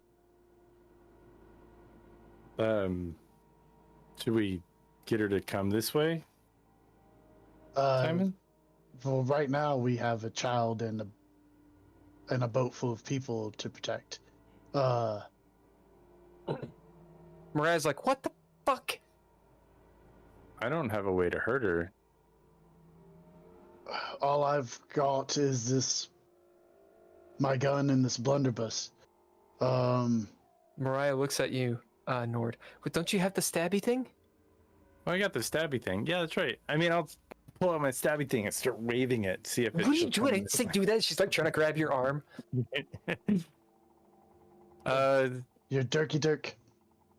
Should we get her to come this way, Simon? Well, right now we have a child and a boat full of people to protect. Mariah's like, what the fuck? I don't have a way to hurt her. All I've got is my gun and this blunderbuss. Mariah looks at you, Nord. But don't you have the stabby thing? Oh, I got the stabby thing. Yeah, that's right. I mean, I'll pull out my stabby thing and start waving it. See if it. What are you doing? I didn't say do that. She's like trying to grab your arm. Your dirky dirk.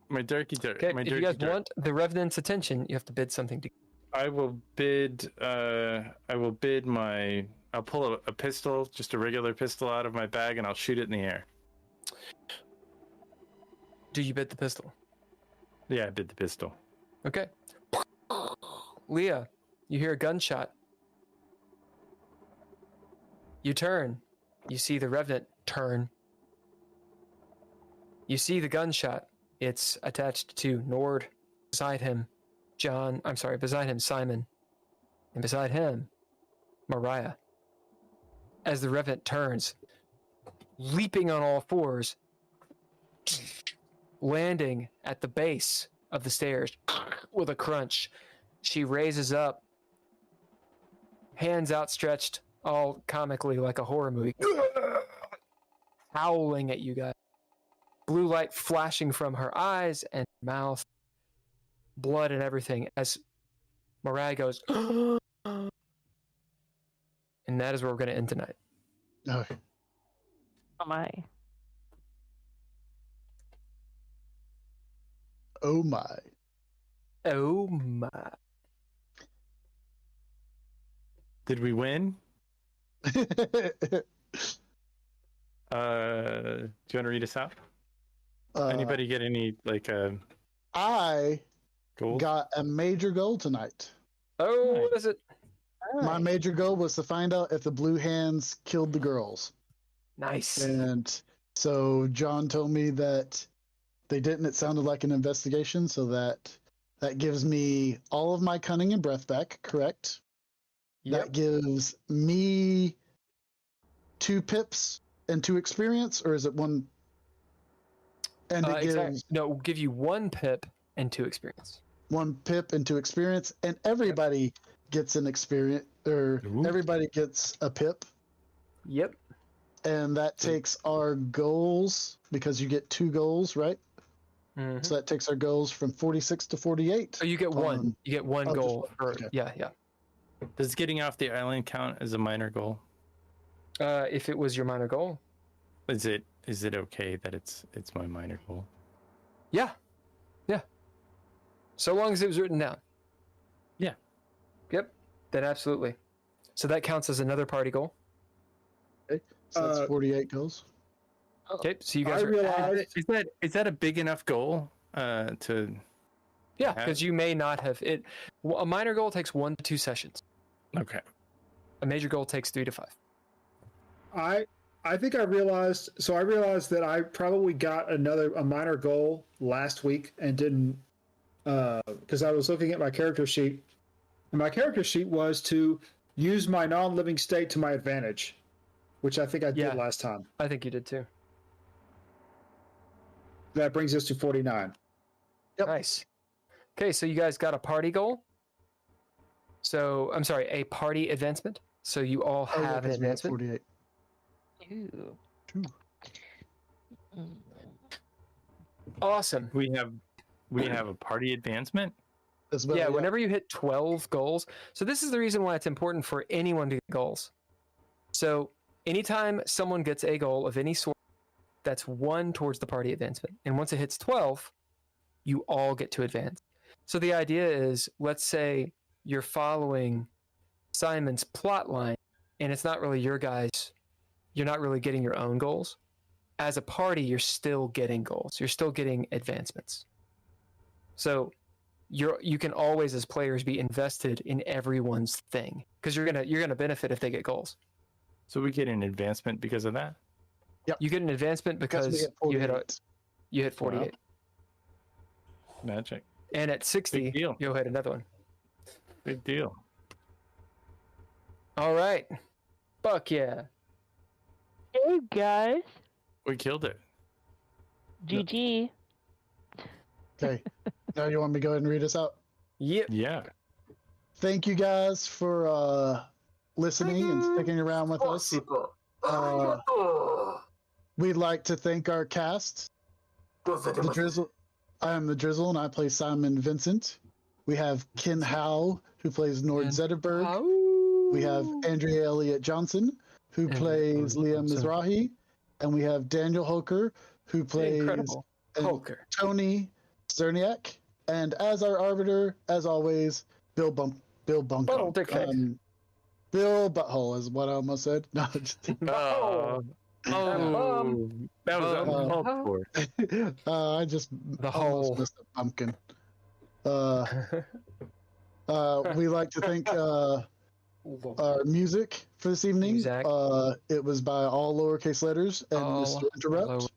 My dirky dirk. Okay, My if you dirky guys dirk. want the Revenant's attention, you have to bid something to. I will bid. I'll pull a pistol, just a regular pistol, out of my bag, and I'll shoot it in the air. Do you bid the pistol? Yeah, I bid the pistol. Okay. Leah, you hear a gunshot. You turn. You see the Revenant turn. You see the gunshot. It's attached to Nord. Beside him, beside him, Simon. And beside him, Mariah. As the Revenant turns, leaping on all fours, landing at the base of the stairs with a crunch. She raises up, hands outstretched, all comically like a horror movie, howling at you guys. Blue light flashing from her eyes and mouth, blood and everything. As Mariah goes, And that is where we're going to end tonight. Okay. Oh my. Oh my. Oh my. Did we win? Do you want to read us out? Anybody get any I gold? got a major goal tonight. Oh, Nice. what is it? My major goal was to find out if the blue hands killed the girls. Nice. And so John told me that they didn't. It sounded like an investigation, so that gives me all of my cunning and breath back, correct? That gives me 2 pips and 2 experience, or is it 1? And it gives no, we'll give you 1 pip and 2 experience. 1 pip and 2 experience, and everybody gets an experience, or everybody gets a pip. Yep. And that takes our goals, because you get 2 goals, right? Mm-hmm. So that takes our goals from 46 to 48. Oh, you get 1. You get 1 goal. Okay. Yeah. Does getting off the island count as a minor goal? If it was your minor goal. Is it okay that it's my minor goal? Yeah. So long as it was written down. Yeah. Yep. Then absolutely. So that counts as another party goal. Okay. So that's 48 goals. Okay. So you guys Is that a big enough goal to? Yeah, because you may not have it. A minor goal takes 1 to 2 sessions. Okay. A major goal takes 3 to 5. I think I realized that I probably got a minor goal last week and didn't, because I was looking at my character sheet, and my character sheet was to use my non-living state to my advantage, which I think I did last time. I think you did too. That brings us to 49. Yep. Nice. Okay, so you guys got a party goal. So, I'm sorry, a party advancement. So you all have an advancement. 48. Ew. Awesome. We have a party advancement. As well, Yeah, whenever you hit 12 goals. So this is the reason why it's important for anyone to get goals. So anytime someone gets a goal of any sort, that's 1 towards the party advancement. And once it hits 12, you all get to advance. So the idea is, let's say you're following Simon's plot line, and it's not really your guys', you're not really getting your own goals. As a party, you're still getting goals. You're still getting advancements. So you can always, as players, be invested in everyone's thing, because you're gonna benefit if they get goals. So we get an advancement because of that. Yep. You get an advancement because you hit 48. Wow. Magic. And at 60, you'll hit another one. Big deal. All right. Fuck yeah. Hey guys. We killed it. GG. Okay. Now you want me to go ahead and read us out? Yep. Yeah. Thank you guys for listening and sticking around with us. We'd like to thank our cast. The Drizzle. I am the Drizzle, and I play Simon Vincent. We have Ken Howl, who plays Nord Zetterberg. We have Andrea Elliott-Johnson, who plays Leah Mizrahi. And we have Daniel Hoker, who plays Tony Zerniak. And as our arbiter, as always, Bill Bunkum. Bill Butthole is what I almost said. No, just that was uncalled for. I just almost missed a pumpkin. We like to thank our music for this evening. It was by all lowercase letters and Mr. Interrupt.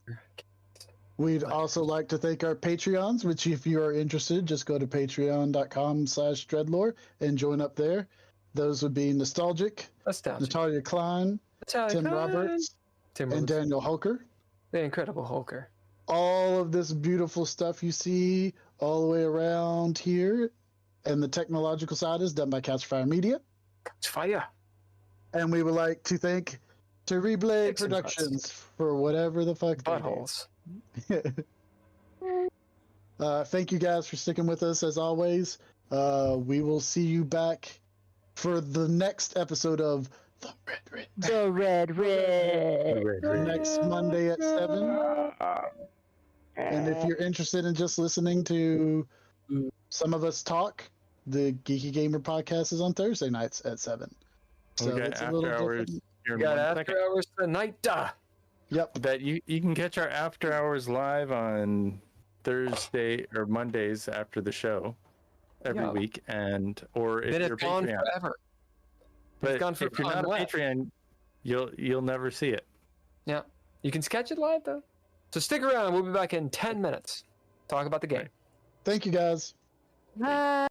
We'd also like to thank our Patreons, which if you are interested, just go to patreon.com/DreadLore and join up there. Those would be Nostalgic, Natalia Cline, Tim Roberts, and Daniel Hoker. The incredible Hoker. All of this beautiful stuff you see all the way around here, and the technological side is done by Catchfire Media. Catchfire. And we would like to thank Terrible Productions for whatever the fuck buttholes. Thank you guys for sticking with us as always. We will see you back for the next episode of The Red Writ. The Red Writ. Next Monday at 7. And if you're interested in just listening to some of us talk, the Geeky Gamer podcast is on Thursday nights at 7. So it's a little different. We got after hours tonight. Yep. That you can catch our after hours live on Thursday or Mondays after the show every week, or if you're gone Patreon. Forever. But It's gone if you're not a Patreon, you'll never see it. Yeah, you can catch it live though. So stick around. We'll be back in 10 minutes. Talk about the game. Thank you, guys. Bye.